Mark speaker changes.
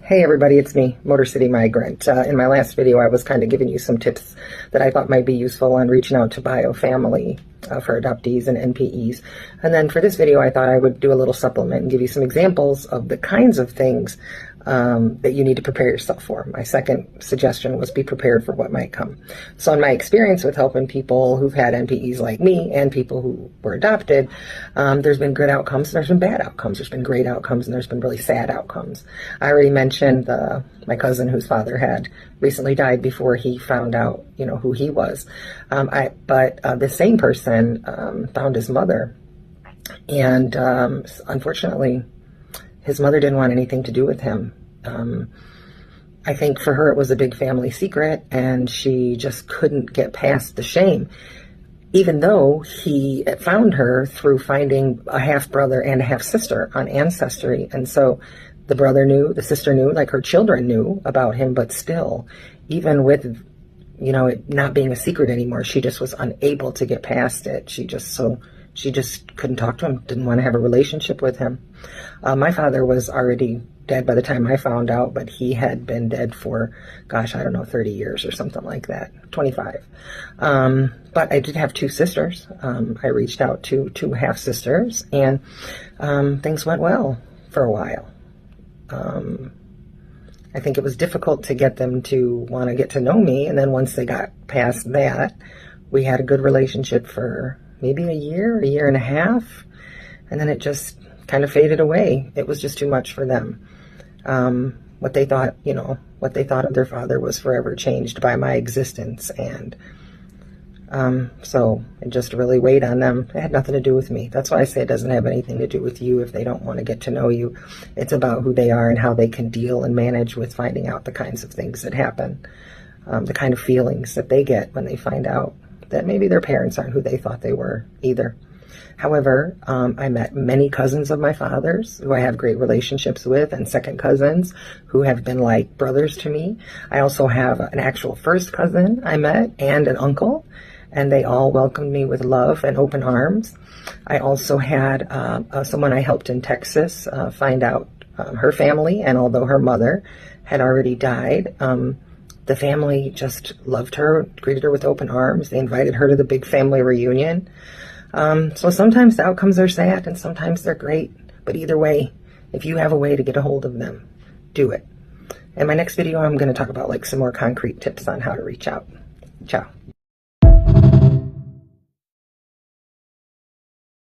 Speaker 1: Hey everybody, it's me, Motor City Migrant. In my last video, I was kind of giving you some tips that I thought might be useful on reaching out to BioFamily for adoptees and NPEs. And then for this video, I thought I would do a little supplement and give you some examples of the kinds of things that you need to prepare yourself for. My second suggestion was be prepared for what might come. So in my experience with helping people who've had NPEs like me and people who were adopted, there's been good outcomes and there's been bad outcomes. There's been great outcomes and there's been really sad outcomes. I already mentioned my cousin whose father had recently died before he found out, who he was. But the same person found his mother, and unfortunately, his mother didn't want anything to do with him. I think for her it was a big family secret, and she just couldn't get past the shame, even though he found her through finding a half-brother and a half-sister on Ancestry. And so the brother knew, the sister knew, like her children knew about him, but still, even with, it not being a secret anymore, she just was unable to get past it. She just couldn't talk to him, didn't want to have a relationship with him. My father was already dead by the time I found out, but he had been dead for, 30 years or something like that, 25. But I did have two sisters. I reached out to two half-sisters, and things went well for a while. I think it was difficult to get them to want to get to know me, and then once they got past that, we had a good relationship for maybe a year and a half, and then it just kind of faded away. It was just too much for them. What they thought of their father was forever changed by my existence, and so it just really weighed on them. It had nothing to do with me. That's why I say it doesn't have anything to do with you if they don't want to get to know you. It's about who they are and how they can deal and manage with finding out the kinds of things that happen, the kind of feelings that they get when they find out that maybe their parents aren't who they thought they were either. However, I met many cousins of my father's who I have great relationships with, and second cousins who have been like brothers to me. I also have an actual first cousin I met and an uncle, and they all welcomed me with love and open arms. I also had someone I helped in Texas find out her family, and although her mother had already died, the family just loved her, greeted her with open arms. They invited her to the big family reunion. So sometimes the outcomes are sad and sometimes they're great. But either way, if you have a way to get a hold of them, do it. In my next video, I'm going to talk about some more concrete tips on how to reach out. Ciao.